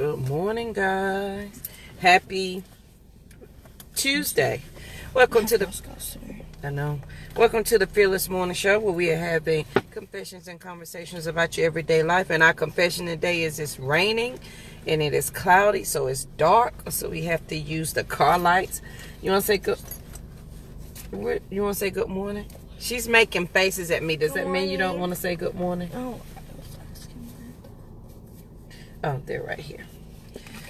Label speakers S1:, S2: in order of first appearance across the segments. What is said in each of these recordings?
S1: Good morning, guys. Happy Tuesday. Welcome to the Welcome to the Fearless Morning Show, where we are having confessions and conversations about your everyday life. And our confession today is it's raining and it is cloudy, so it's dark. So we have to use the car lights. You want to say good? You want to say good morning? She's making faces at me. Does that mean you don't want to say good morning?
S2: Oh,
S1: Oh, they're right here.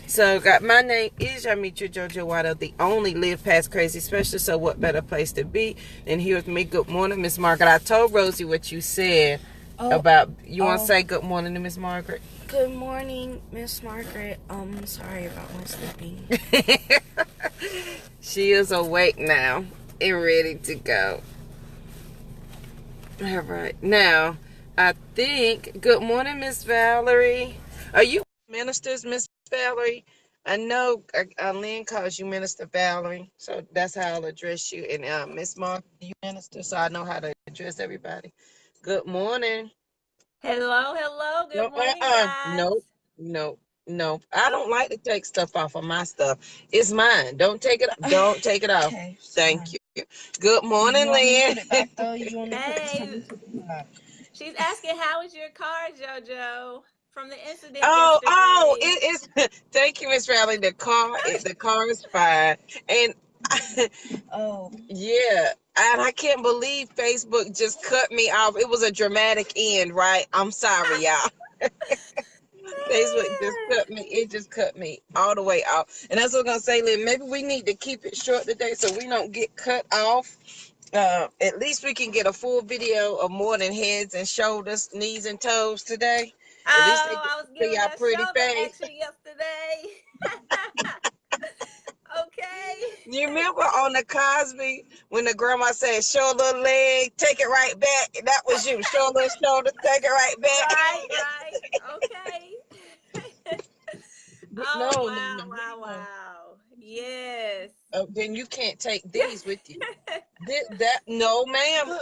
S1: So, my name is Yamitra Jojo Waddle, the only Live Past Crazy Specialist. So, what better place to be than here with me? Good morning, Miss Margaret. I told Rosie what you said about. You want to say good morning to Miss Margaret?
S2: Good morning, Miss Margaret. Sorry about my sleeping.
S1: She is awake now and ready to go. All right. Now, I think, good morning, Miss Valerie. Are you ministers, Miss Valerie? I know Lynn calls you Minister Valerie, so that's how I'll address you. And Miss Mark, you minister, so I know how to address everybody. Good morning.
S3: Hello. Good morning, guys.
S1: No. I don't like to take stuff off of my stuff. It's mine. Don't take it off.
S2: Okay,
S1: Thank you. Good morning, Lynn.
S3: Hey, she's asking how is your car, JoJo, from the incident
S1: Oh,
S3: yesterday?
S1: it is. Thank you, Miss Riley. The car is fine, and yeah, and I can't believe Facebook just cut me off. It was a dramatic end, right? I'm sorry, y'all. Facebook just cut me. It just cut me all the way off, and that's what I'm gonna say, Lynn. Maybe we need to keep it short today so we don't get cut off. At least we can get a full video of more than heads and shoulders, knees and toes today. At least they
S3: Oh,
S1: can
S3: I was
S1: see
S3: giving
S1: our
S3: that
S1: pretty
S3: shoulder
S1: face.
S3: action yesterday. Okay.
S1: You remember on the Cosby when the grandma said, "Show a little leg, take it right back." That was you. Show a little shoulder, take it right back.
S3: Right. Okay. Oh, wow. Yes.
S1: Oh, then you can't take these with you. No, ma'am.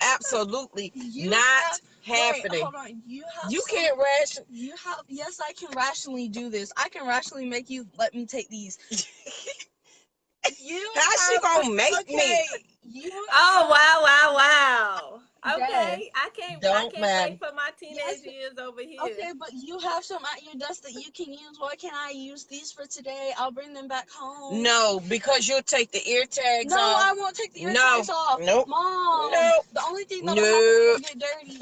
S1: Absolutely not happening.
S2: Hold on.
S1: You can't ration.
S2: Yes, I can rationally do this. I can rationally make you let me take these.
S1: How's she gonna make me?
S3: Oh, wow.
S2: Yes.
S3: Okay. I can't wait for my teenage years over here.
S2: Okay, but you have some at your desk that you can use. Why can't I use these for today? I'll bring them back home.
S1: No, because you'll take the ear tags
S2: No,
S1: off.
S2: I won't take the ear tags off.
S1: Nope.
S2: Mom.
S1: Nope.
S2: The only thing that'll happen is get dirty.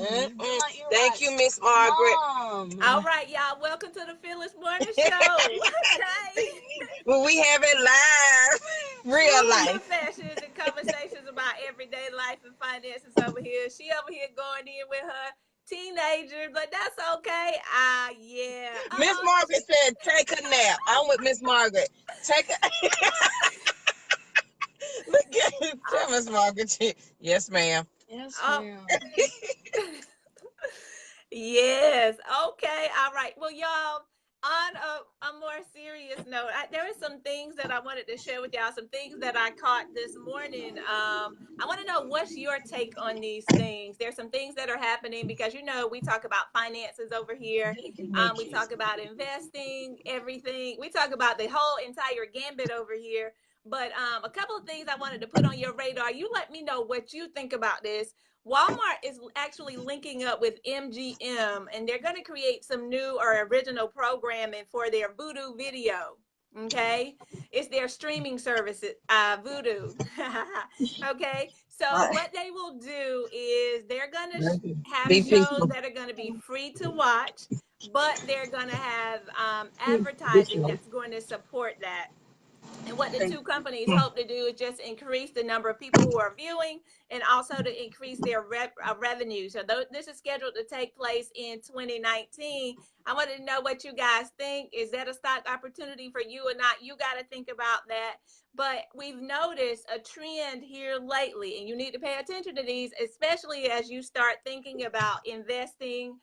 S1: Thank you, Miss Margaret.
S2: Mom.
S3: All right, y'all. Welcome to the Fearless Morning Show. Okay.
S1: Well, we have it live. Real life.
S3: Confessions and conversations about everyday life and finances over here. She over here going in with her teenager, but that's okay. Yeah.
S1: Miss Margaret said, take a nap. I'm with Miss Margaret. Take a Look at Miss Margaret. Yes, ma'am.
S2: Yes, ma'am.
S3: Yes. Okay. All right. Well, y'all, on a more serious note, there are some things that I wanted to share with y'all, some things that I caught this morning. I want to know what's your take on these things. There's some things that are happening because, we talk about finances over here. We talk about investing, everything. We talk about the whole entire gambit over here. But a couple of things I wanted to put on your radar. You let me know what you think about this. Walmart is actually linking up with MGM, and they're going to create some new or original programming for their Vudu video. Okay, it's their streaming service, Vudu. Okay, so what they will do is they're going to have shows that are going to be free to watch, but they're going to have advertising that's going to support that. And what the two companies hope to do is just increase the number of people who are viewing and also to increase their revenue. So this is scheduled to take place in 2019. I wanted to know what you guys think. Is that a stock opportunity for you or not? You got to think about that. But we've noticed a trend here lately, and you need to pay attention to these, especially as you start thinking about investing,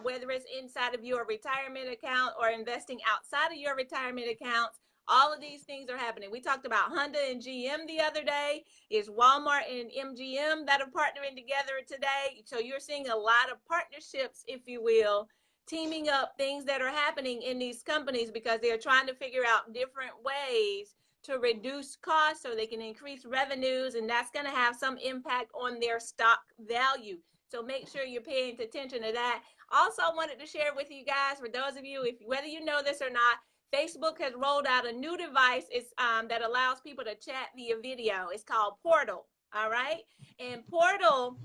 S3: whether it's inside of your retirement account or investing outside of your retirement accounts. All of these things are happening. We talked about Honda and GM the other day. It's Walmart and MGM that are partnering together today. So you're seeing a lot of partnerships, if you will, teaming up things that are happening in these companies because they're trying to figure out different ways to reduce costs so they can increase revenues, and that's going to have some impact on their stock value. So make sure you're paying attention to that. Also, I wanted to share with you guys, for those of you, if whether you know this or not, Facebook has rolled out a new device that allows people to chat via video. It's called Portal. All right. And Portal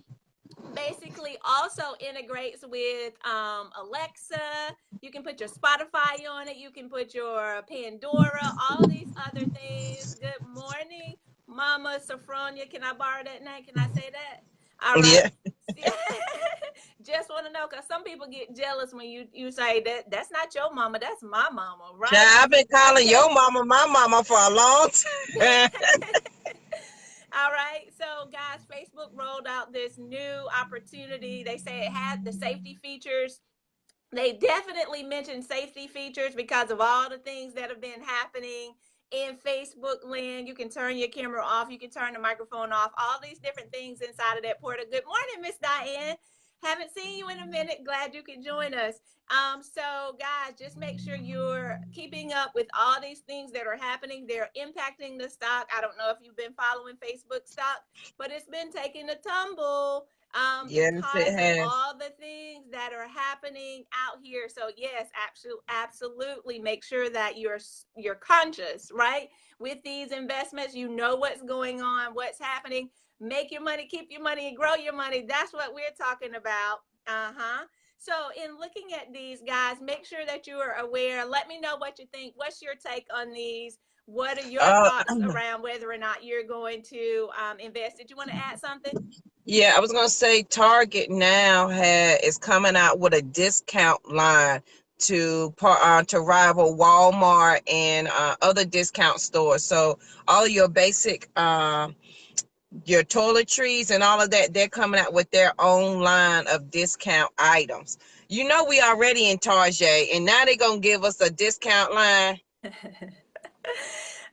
S3: basically also integrates with Alexa. You can put your Spotify on it. You can put your Pandora, all these other things. Good morning, Mama Sophronia. Can I borrow that name? Can I say that? All right.
S1: Yeah.
S3: Just want to know, because some people get jealous when you say that's not your mama, that's my mama, right?
S1: I've been calling your mama my mama for a long time.
S3: All right. So, guys, Facebook rolled out this new opportunity. They say it had the safety features. They definitely mentioned safety features because of all the things that have been happening in Facebook land. You can turn your camera off. You can turn the microphone off. All these different things inside of that portal. Good morning, Miss Diane. Haven't seen you in a minute. Glad you could join us. So guys, just make sure you're keeping up with all these things that are happening. They're impacting the stock. I don't know if you've been following Facebook stock, but it's been taking a tumble
S1: Yes,
S3: because
S1: it
S3: of
S1: has.
S3: all the things that are happening out here. So yes, absolutely make sure that you're conscious, right? With these investments, you know what's going on, what's happening. Make your money, keep your money, and grow your money. That's what we're talking about. So in looking at these guys, make sure that you are aware. Let me know what you think. What's your take on these? What are your thoughts around whether or not you're going to invest? Did you want to add something?
S1: Yeah, I was gonna say Target now is coming out with a discount line to rival Walmart and other discount stores. So all your basic your toiletries and all of that, they're coming out with their own line of discount items. You know, we already in Target, and now they're gonna give us a discount line.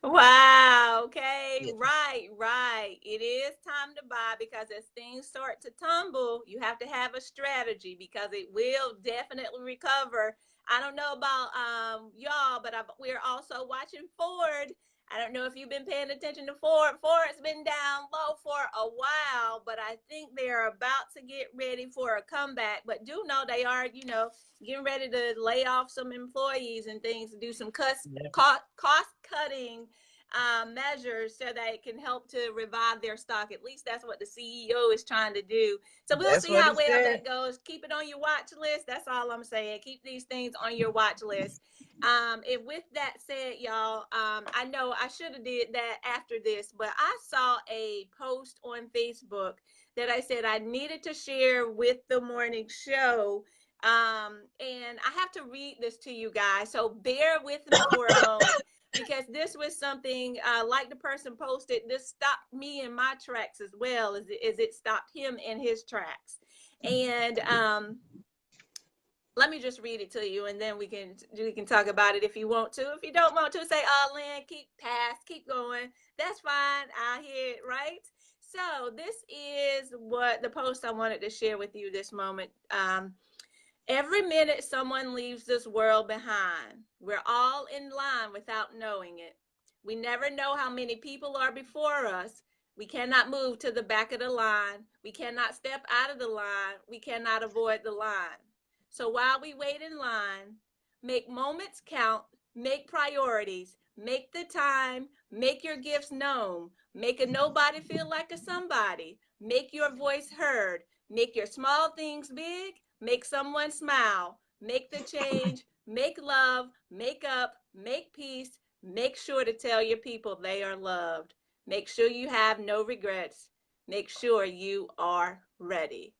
S3: Wow. Okay.
S1: Yeah.
S3: Right. It is time to buy because as things start to tumble, you have to have a strategy because it will definitely recover. I don't know about y'all, but we're also watching Ford. I don't know if you've been paying attention to Ford. Ford's been down low for a while, but I think they're about to get ready for a comeback. But do know they are, getting ready to lay off some employees and things, to do some cost cutting measures so that it can help to revive their stock. At least that's what the CEO is trying to do. So we'll see how well that goes. Keep it on your watch list. That's all I'm saying. Keep these things on your watch list. And with that said, y'all, I know I should have did that after this, but I saw a post on Facebook that I said I needed to share with the morning show. And I have to read this to you guys, so bear with me for a moment because this was something like the person posted, this stopped me in my tracks as well as it stopped him in his tracks. And let me just read it to you, and then we can talk about it if you want to. If you don't want to, say, "Oh, Lynn, keep going." That's fine. I hear it, right? So this is what the post I wanted to share with you this moment. Every minute someone leaves this world behind. We're all in line without knowing it. We never know how many people are before us. We cannot move to the back of the line. We cannot step out of the line. We cannot avoid the line. So while we wait in line, make moments count, make priorities, make the time, make your gifts known, make a nobody feel like a somebody, make your voice heard, make your small things big, make someone smile, make the change, make love, make up, make peace, make sure to tell your people they are loved. Make sure you have no regrets. Make sure you are ready.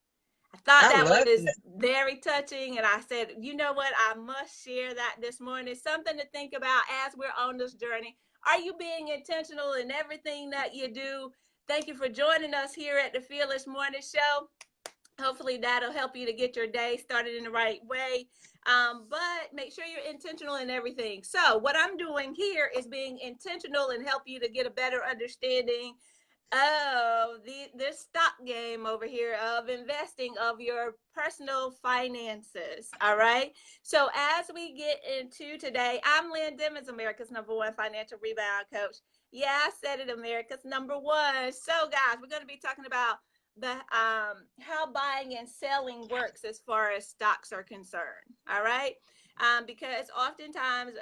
S3: I thought that was very touching, and I said, you know what, I must share that this morning. Something to think about as we're on this journey. Are you being intentional in everything that you do? Thank you for joining us here at the Fearless Morning Show. Hopefully that'll help you to get your day started in the right way. But make sure you're intentional in everything. So what I'm doing here is being intentional and help you to get a better understanding of this stock game over here of investing of your personal finances. All right. So as we get into today, I'm Lynn Dimmons, America's #1 financial rebound coach. Yeah, I said it, America's #1. So guys, we're going to be talking about the how buying and selling works as far as stocks are concerned. All right. Because oftentimes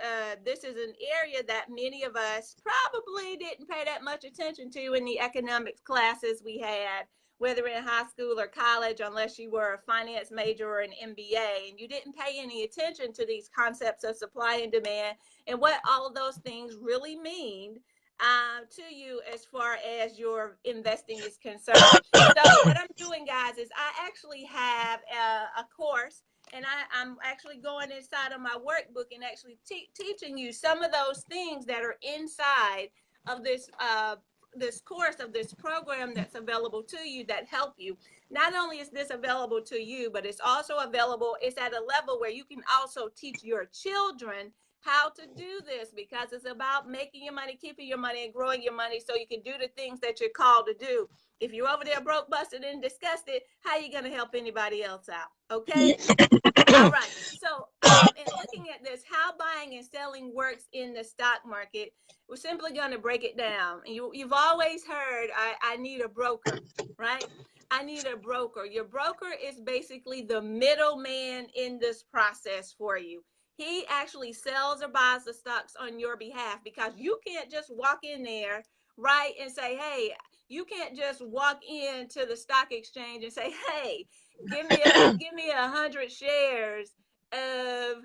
S3: this is an area that many of us probably didn't pay that much attention to in the economics classes we had, whether in high school or college, unless you were a finance major or an MBA, and you didn't pay any attention to these concepts of supply and demand and what all of those things really mean to you as far as your investing is concerned. So what I'm doing, guys, is I actually have a course, and I'm actually going inside of my workbook and actually teaching you some of those things that are inside of this course, of this program that's available to you that help you. Not only is this available to you, but it's also available, it's at a level where you can also teach your children how to do this, because it's about making your money, keeping your money, and growing your money so you can do the things that you're called to do. If you're over there broke, busted, and disgusted, how are you going to help anybody else out? Okay? All right. So in looking at this, how buying and selling works in the stock market, we're simply going to break it down. You've always heard, I need a broker, right? I need a broker. Your broker is basically the middleman in this process for you. He actually sells or buys the stocks on your behalf, because you can't just walk in there, right, and say, hey, you can't just walk into the stock exchange and say, hey, give me 100 shares of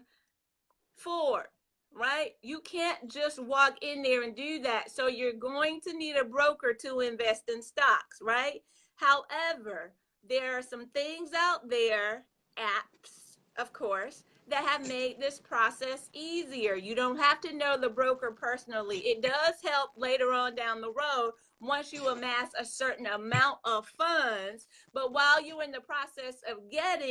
S3: Ford, right? You can't just walk in there and do that. So you're going to need a broker to invest in stocks, right? However, there are some things out there, apps, of course, that have made this process easier. You don't have to know the broker personally. It does help later on down the road once you amass a certain amount of funds. But while you're in the process of get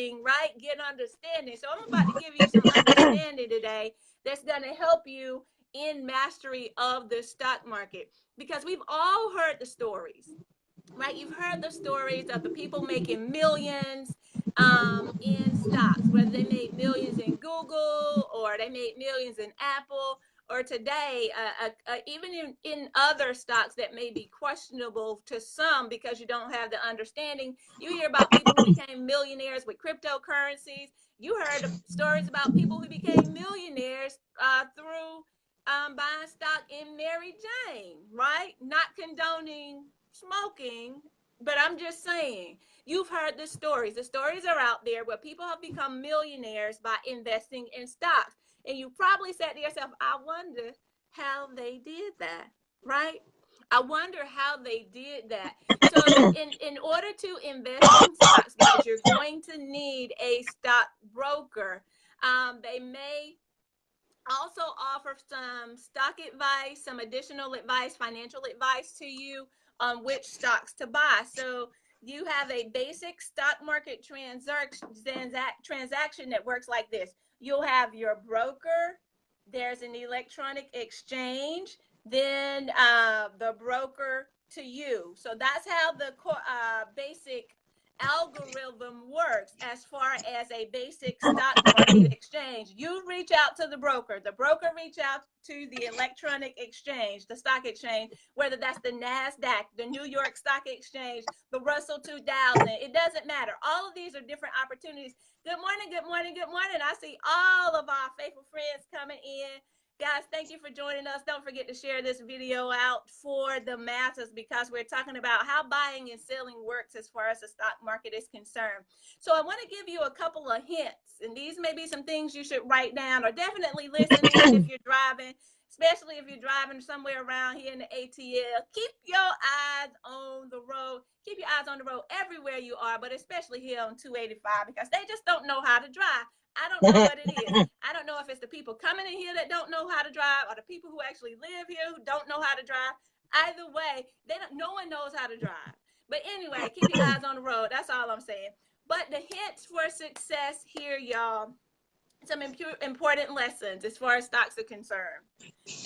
S3: understanding. So I'm about to give you some understanding today that's going to help you in mastery of the stock market, because we've all heard the stories, right? You've heard the stories of the people making millions in stocks, whether they made millions in Google or they made millions in Apple, or today, even in other stocks that may be questionable to some because you don't have the understanding. You hear about people who became millionaires with cryptocurrencies. You heard stories about people who became millionaires through buying stock in Mary Jane, right? Not condoning smoking, but I'm just saying, you've heard the stories. The stories are out there where people have become millionaires by investing in stocks. And you probably said to yourself, I wonder how they did that, right? I wonder how they did that. So in order to invest in stocks, guys, you're going to need a stock broker. They may also offer some stock advice, some additional advice, financial advice to you on which stocks to buy. So you have a basic stock market transaction that works like this. You'll have your broker, there's an electronic exchange, then the broker to you. So that's how the basic algorithm works as far as a basic stock market exchange. You reach out to the broker reach out to the electronic exchange, the stock exchange, whether that's the NASDAQ, the New York Stock Exchange, the Russell 2000, it doesn't matter. All of these are different opportunities. Good morning, good morning, good morning. I see all of our faithful friends coming in. Guys, thank you for joining us. Don't forget to share this video out for the masses, because we're talking about how buying and selling works as far as the stock market is concerned. So I want to give you a couple of hints, and these may be some things you should write down or definitely listen in if you're driving, especially if you're driving somewhere around here in the ATL. Keep your eyes on the road. Keep your eyes on the road everywhere you are, but especially here on 285, because they just don't know how to drive. I don't know what it is. I don't know if it's the people coming in here that don't know how to drive, or the people who actually live here who don't know how to drive. Either way, no one knows how to drive. But anyway, keep your eyes on the road. That's all I'm saying. But the hints for success here, y'all, some important lessons as far as stocks are concerned.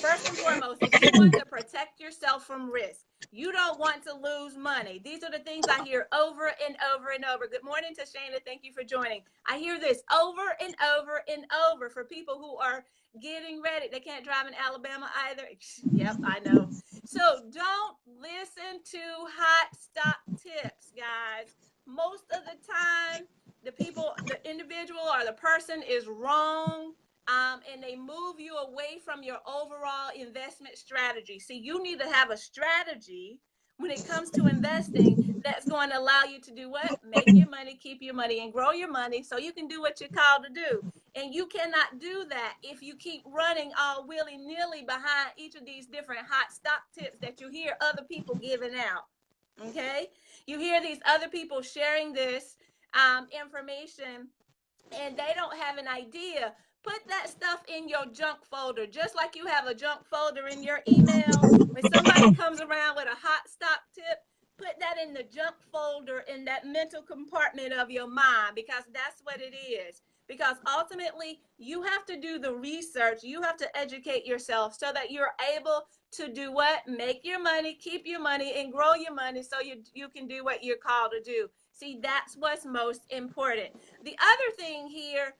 S3: First and foremost, if you want to protect yourself from risk, you don't want to lose money. These are the things I hear over and over and over. Good morning, Tashana. Thank you for joining. I hear this over and over and over for people who are getting ready. They can't drive in Alabama either. Yep, I know. So don't listen to hot stock tips, guys. Most of the time, the individual or the person is wrong. And they move you away from your overall investment strategy. See, you need to have a strategy when it comes to investing that's going to allow you to do what? Make your money, keep your money, and grow your money so you can do what you're called to do. And you cannot do that if you keep running all willy-nilly behind each of these different hot stock tips that you hear other people giving out. Okay? You hear these other people sharing this information, and they don't have an idea. Put that stuff in your junk folder, just like you have a junk folder in your email. When somebody comes around with a hot stock tip, put that in the junk folder in that mental compartment of your mind, because that's what it is. Because ultimately, you have to do the research. You have to educate yourself so that you're able to do what? Make your money, keep your money, and grow your money so you can do what you're called to do. See, that's what's most important. The other thing here,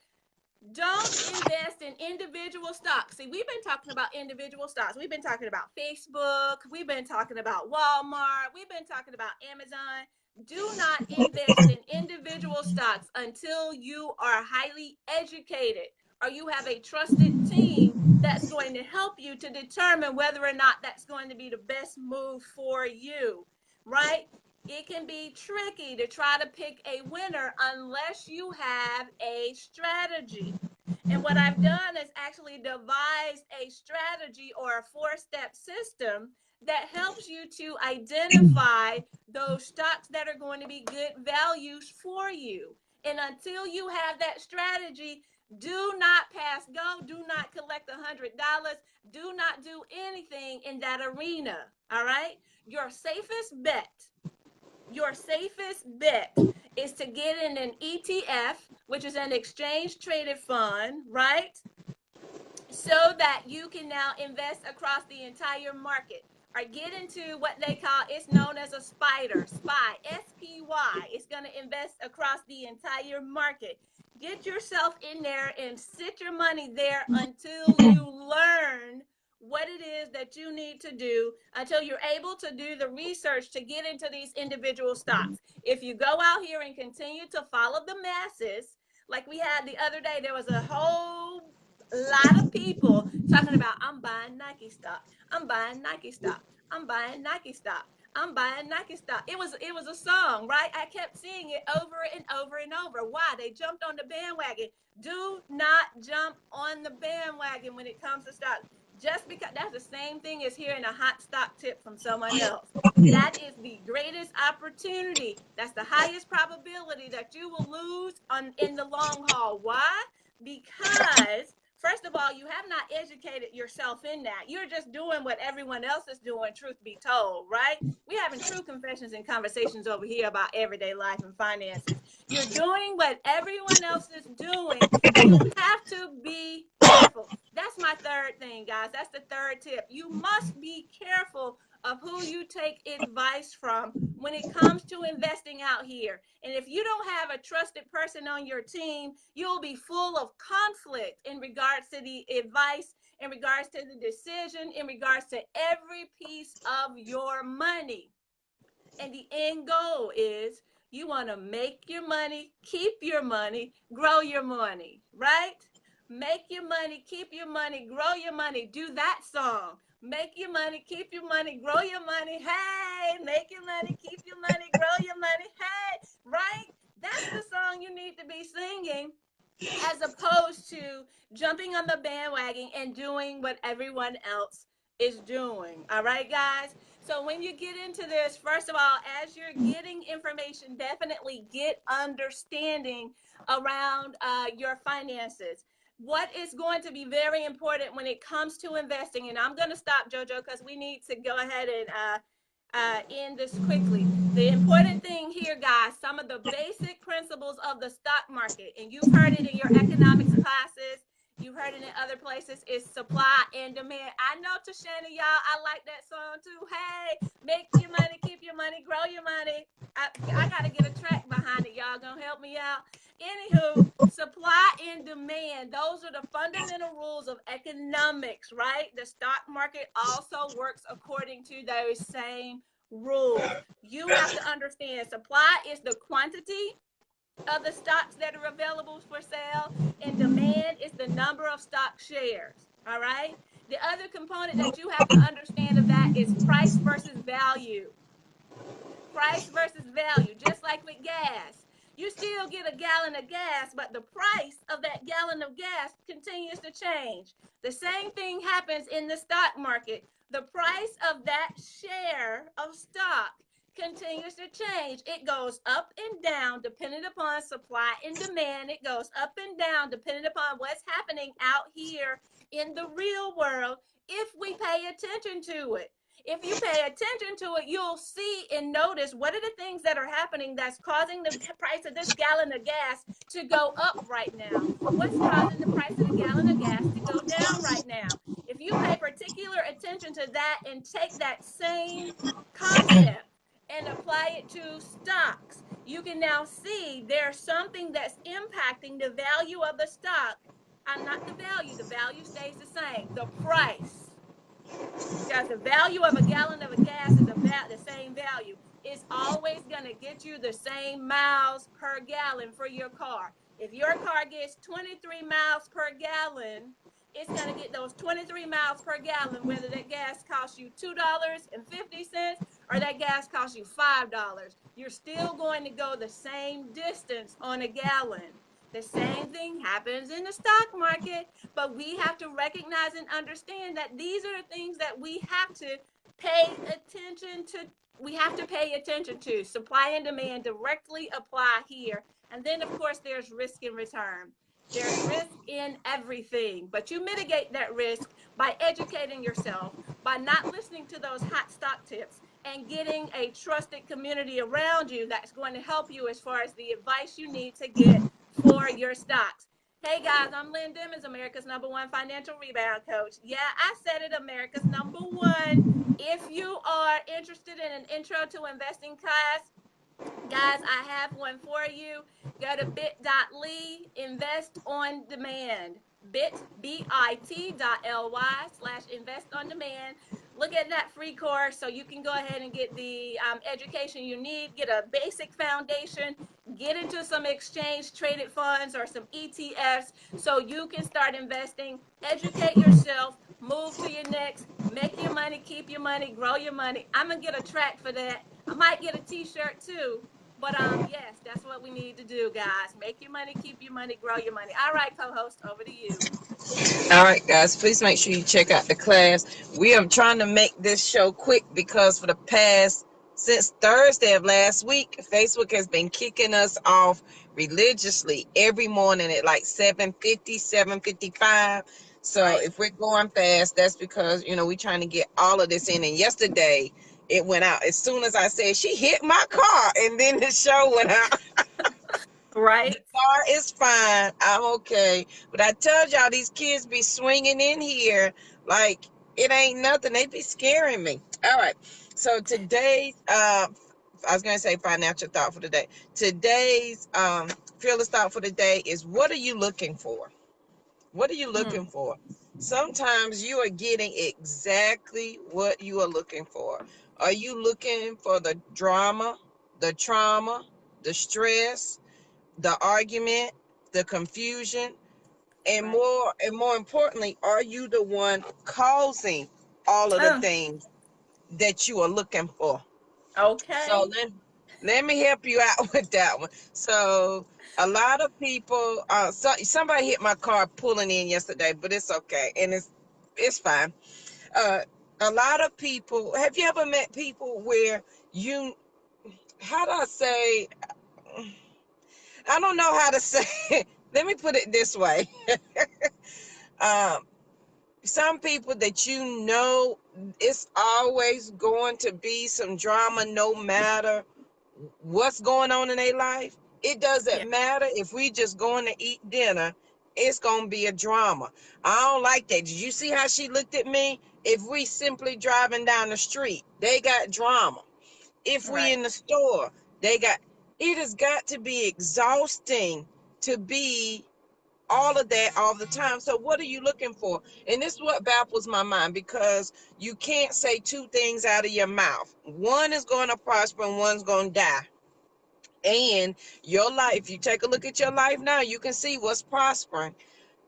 S3: don't invest in individual stocks. See, we've been talking about individual stocks. We've been talking about Facebook. We've been talking about Walmart. We've been talking about Amazon. Do not invest in individual stocks until you are highly educated or you have a trusted team that's going to help you to determine whether or not that's going to be the best move for you, right? It can be tricky to try to pick a winner unless you have a strategy. And what I've done is actually devised a strategy or a 4-step system that helps you to identify those stocks that are going to be good values for you. And until you have that strategy, do not pass go. Do not collect $100. Do not do anything in that arena. All right? Your safest bet is to get in an ETF, which is an exchange traded fund, right? So that you can now invest across the entire market, or get into what they call, it's known as a SPY, SPY. It's going to invest across the entire market. Get yourself in there and sit your money there until you learn what it is that you need to do, until you're able to do the research to get into these individual stocks. If you go out here and continue to follow the masses, like we had the other day, there was a whole lot of people talking about, I'm buying Nike stock, I'm buying Nike stock, I'm buying Nike stock, I'm buying Nike stock. It was a song, right? I kept seeing it over and over and over. Why? They jumped on the bandwagon. Do not jump on the bandwagon when it comes to stocks. Just because that's the same thing as hearing a hot stock tip from someone else. That is the greatest opportunity. That's the highest probability that you will lose in the long haul. Why? Because first of all, you have not educated yourself in that. You're just doing what everyone else is doing, truth be told, right? We're having true confessions and conversations over here about everyday life and finances. You're doing what everyone else is doing. You have to be careful. That's my third thing, guys. That's the third tip. You must be careful of who you take advice from when it comes to investing out here. And if you don't have a trusted person on your team, you'll be full of conflict in regards to the advice, in regards to the decision, in regards to every piece of your money. And the end goal is you want to make your money, keep your money, grow your money, right? Make your money, keep your money, grow your money. Do that song. Make your money, keep your money, grow your money. Hey, make your money, keep your money, grow your money. Hey, right? That's the song you need to be singing, as opposed to jumping on the bandwagon and doing what everyone else is doing. All right, guys? So when you get into this, first of all, as you're getting information, definitely get understanding around your finances. What is going to be very important when it comes to investing, and I'm going to stop, JoJo, because we need to go ahead and end this quickly. The important thing here, guys, some of the basic principles of the stock market, and you've heard it in your economics classes, marketplaces is supply and demand. I know, Tashana, y'all, I like that song too. Hey, make your money, keep your money, grow your money. I got to get a track behind it. Y'all gonna help me out? Anywho, supply and demand, those are the fundamental rules of economics, right? The stock market also works according to those same rules. You have to understand supply is the quantity of the stocks that are available for sale, and demand is the number of stock shares. All right. The other component that you have to understand of that is price versus value. Price versus value, just like with gas. You still get a gallon of gas, but the price of that gallon of gas continues to change. The same thing happens in the stock market. The price of that share of stock continues to change. It goes up and down depending upon supply and demand. It goes up and down depending upon what's happening out here in the real world if we pay attention to it. If you pay attention to it, you'll see and notice what are the things that are happening that's causing the price of this gallon of gas to go up right now. What's causing the price of the gallon of gas to go down right now? If you pay particular attention to that and take that same concept and apply it to stocks, you can now see there's something that's impacting the value of the stock. Not the value stays the same, the price. Because the value of a gallon of a gas is about the same value. It's always going to get you the same miles per gallon for your car. If your car gets 23 miles per gallon, it's going to get those 23 miles per gallon, whether that gas costs you $2.50 or that gas costs you $5. You're still going to go the same distance on a gallon. The same thing happens in the stock market, but we have to recognize and understand that these are the things that we have to pay attention to. We have to pay attention to. Supply and demand directly apply here. And then, of course, there's risk and return. There's risk in everything, but you mitigate that risk by educating yourself, by not listening to those hot stock tips, and getting a trusted community around you that's going to help you as far as the advice you need to get for your stocks. Hey guys, I'm Lynn Dimmons, America's #1 financial rebound coach. Yeah, I said it, America's #1. If you are interested in an intro to investing class, guys, I have one for you. Go to bit.ly, invest on demand. bit.ly/invest on demand. Look at that free course so you can go ahead and get the education you need, get a basic foundation, get into some exchange traded funds or some ETFs so you can start investing, educate yourself, move to your next, make your money, keep your money, grow your money. I'm going to get a track for that. I might get a t-shirt too. But yes, that's what we need to do, guys. Make your money, keep your money, grow your money. All right, co-host, over to you.
S1: All right, guys, please make sure you check out the class. We are trying to make this show quick because for the past, since Thursday of last week, Facebook has been kicking us off religiously every morning at like 7:50, 7:55. So
S3: Right.
S1: if we're going fast, that's because, we're trying to get all of this in. And yesterday, it went out. As soon as I said, she hit my car, and then the show went out.
S3: Right.
S1: Car is fine. I'm okay. But I told y'all these kids be swinging in here like it ain't nothing. They be scaring me. All right. So today's I was gonna say financial thought for the day. Today's fearless thought for the day is, what are you looking for? What are you looking for? Sometimes you are getting exactly what you are looking for. Are you looking for the drama, the trauma, the stress, the argument, the confusion, and
S3: Right.
S1: more importantly, are you the one causing all of the things that you are looking for? So
S3: Okay.
S1: let me help you out with that one. So a lot of people, somebody hit my car pulling in yesterday, but it's okay, and it's fine. A lot of people. Have you ever met people where how do I say? I don't know how to say it. Let me put it this way. Some people that it's always going to be some drama no matter what's going on in their life. It
S3: Yeah.
S1: doesn't matter if we just going to eat dinner. it's gonna be a drama. I don't like that. Did you see how she looked at me? If we simply driving down the street, they got drama. If we
S3: Right.
S1: in the store, they got, it has got to be exhausting to be all of that all the time. So what are you looking for? And this is what baffles my mind, because you can't say two things out of your mouth. One is going to prosper and one's going to die. And your life, if you take a look at your life now, you can see what's prospering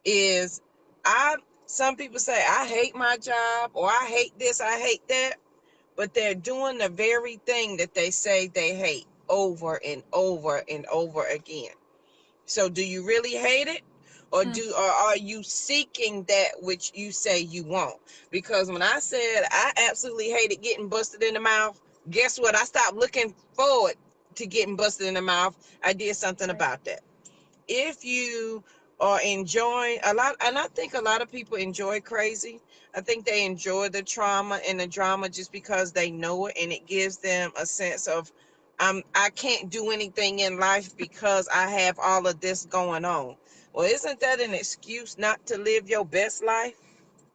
S1: is, I some people say I hate my job, or I hate this, I hate that, but they're doing the very thing that they say they hate over and over and over again. So do you really hate it? Or are you seeking that which you say you want? Because when I said I absolutely hated getting busted in the mouth, guess what? I stopped looking forward to getting busted in the mouth. I did something
S3: Right.
S1: about that. If you are enjoying a lot, and I think a lot of people enjoy crazy. I think they enjoy the trauma and the drama just because they know it, and it gives them a sense of, I can't do anything in life because I have all of this going on. Well, isn't that an excuse not to live your best life?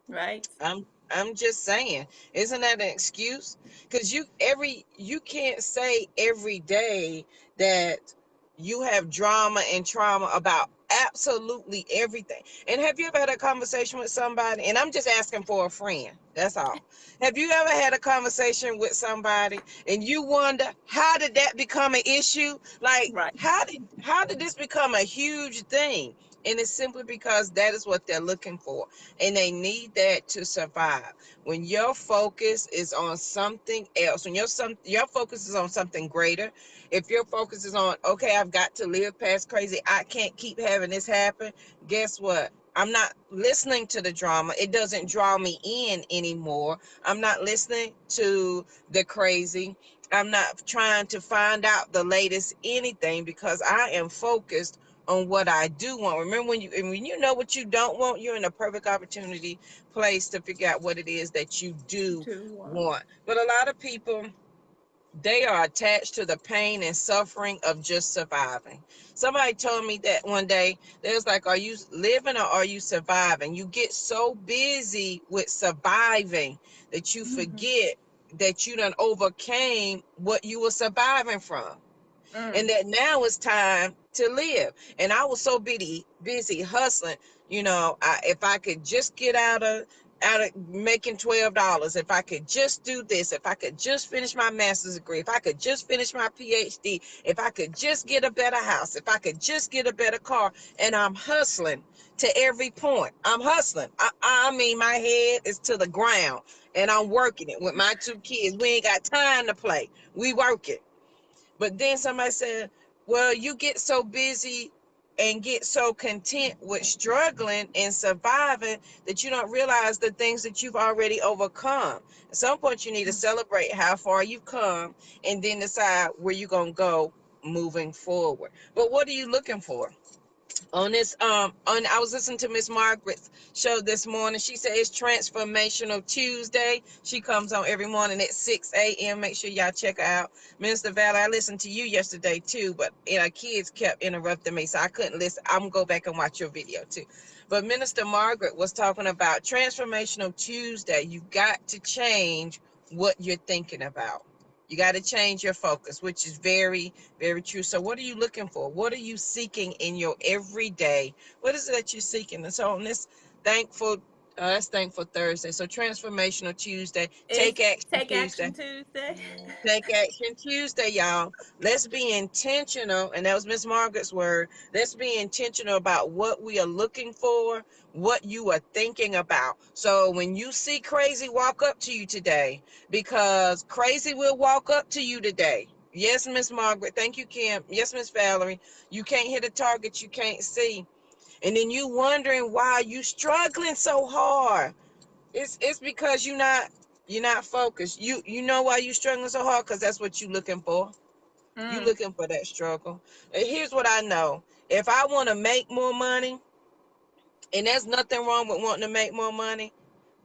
S3: Right.
S1: I'm just saying, isn't that an excuse? Because you can't say every day that you have drama and trauma about absolutely everything. And have you ever had a conversation with somebody? And I'm just asking for a friend. That's all. Have you ever had a conversation with somebody and you wonder, how did that become an issue? Like,
S3: Right.
S1: how did this become a huge thing? And it's simply because that is what they're looking for, and they need that to survive. When your focus is on something else, when your focus is on something greater, if your focus is on, okay, I've got to live past crazy, I can't keep having this happen, guess what? I'm not listening to the drama. It doesn't draw me in anymore. I'm not listening to the crazy. I'm not trying to find out the latest anything, because I am focused on what I do want. Remember, when you know what you don't want, you're in a perfect opportunity place to figure out what it is that you do
S3: Two, one.
S1: want. But a lot of people, they are attached to the pain and suffering of just surviving. Somebody told me that one day. They was like, are you living or are you surviving? You get so busy with surviving that you forget that you done overcame what you were surviving from, and that now it's time to live. And I was so busy hustling. If I could just get out of making $12, if I could just do this, if I could just finish my master's degree, if I could just finish my PhD, if I could just get a better house, if I could just get a better car. And I'm hustling to every point. I'm hustling. I mean, my head is to the ground, and I'm working it with my two kids. We ain't got time to play. We work it. But then somebody said, well, you get so busy and get so content with struggling and surviving that you don't realize the things that you've already overcome. At some point, you need to celebrate how far you've come and then decide where you're going to go moving forward. But what are you looking for? On this, I was listening to Miss Margaret's show this morning. She said it's Transformational Tuesday. She comes on every morning at 6 a.m. Make sure y'all check her out. Minister Valley, I listened to you yesterday too, but kids kept interrupting me, so I couldn't listen. I'm gonna go back and watch your video too. But Minister Margaret was talking about Transformational Tuesday. You've got to change what you're thinking about. You got to change your focus, which is very, very true. So what are you looking for? What are you seeking in your everyday? What is it that you're seeking? And so on this that's Thankful Thursday. So Transformational Tuesday,
S3: It's
S1: Take Action
S3: Take
S1: Tuesday.
S3: Action Tuesday.
S1: Take Action Tuesday, y'all. Let's be intentional. And that was Miss Margaret's word. Let's be intentional about what we are looking for, what you are thinking about. So when you see crazy walk up to you today, because crazy will walk up to you today. Yes, Miss Margaret. Thank you, Kim. Yes, Miss Valerie. You can't hit a target you can't see. And then you wondering why you struggling so hard. It's because you're not focused. You know why you struggling so hard? Because that's what you looking for. You looking for that struggle. And here's what I know. If I want to make more money, and there's nothing wrong with wanting to make more money,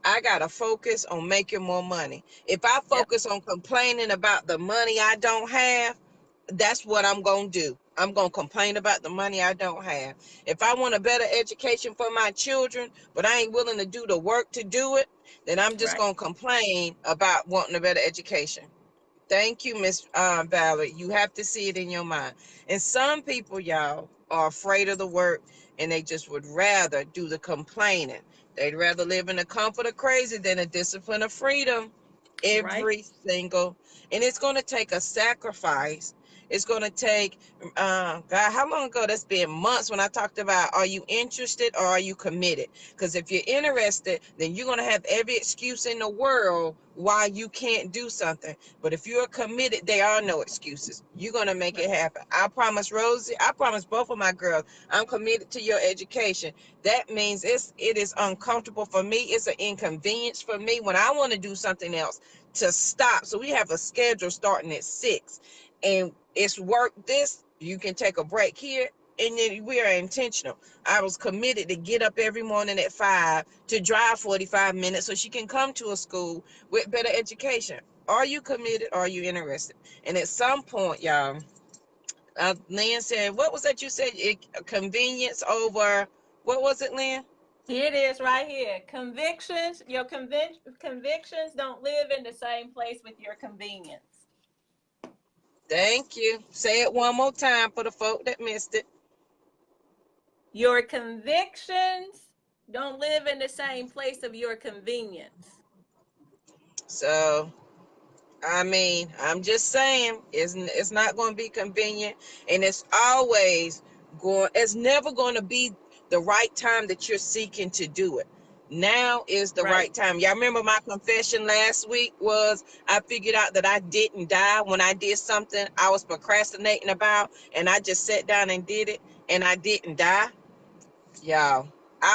S1: I gotta focus on making more money. If I
S3: Yep.
S1: focus on complaining about the money I don't have, that's what I'm gonna do. I'm going to complain about the money I don't have. If I want a better education for my children, but I ain't willing to do the work to do it, then I'm just
S3: Right.
S1: going to complain about wanting a better education. Thank you, Miss Valerie. You have to see it in your mind. And some people, y'all, are afraid of the work, and they just would rather do the complaining. They'd rather live in the comfort of crazy than a discipline of freedom.
S3: Right.
S1: Every single, and it's going to take a sacrifice. It's going to take, God, how long ago? That's been months when I talked about, are you interested or are you committed? Because if you're interested, then you're going to have every excuse in the world why you can't do something. But if you're committed, there are no excuses. You're going to make it happen. I promise Rosie, I promise both of my girls, I'm committed to your education. That means it is uncomfortable for me. It's an inconvenience for me when I want to do something else to stop. So we have a schedule starting at 6, and it's work this. You can take a break here, and then we are intentional. I was committed to get up every morning at 5 to drive 45 minutes so she can come to a school with better education. Are you committed? Or are you interested? And at some point, y'all, Lynn said, what was that you said? Convenience over, what was it, Lynn?
S3: Here it is right here. Convictions, your convictions don't live in the same place with your convenience.
S1: Thank you. Say it one more time for the folk that missed it.
S3: Your convictions don't live in the same place of your convenience.
S1: So, I mean, I'm just saying, it's not going to be convenient, and it's never going to be the right time that you're seeking to do it. Now is the right time. Y'all remember my confession last week was I figured out that I didn't die when I did something I was procrastinating about, and I just sat down and did it, and I didn't die. Y'all,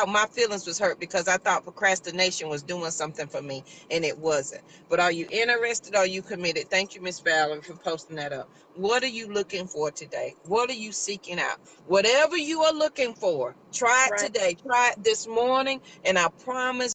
S1: my feelings was hurt because I thought procrastination was doing something for me, and it wasn't. But are you interested? Are you committed? Thank you, Miss Valerie, for posting that up. What are you looking for today? What are you seeking out? Whatever you are looking for, try it today. Try it this morning, and I promise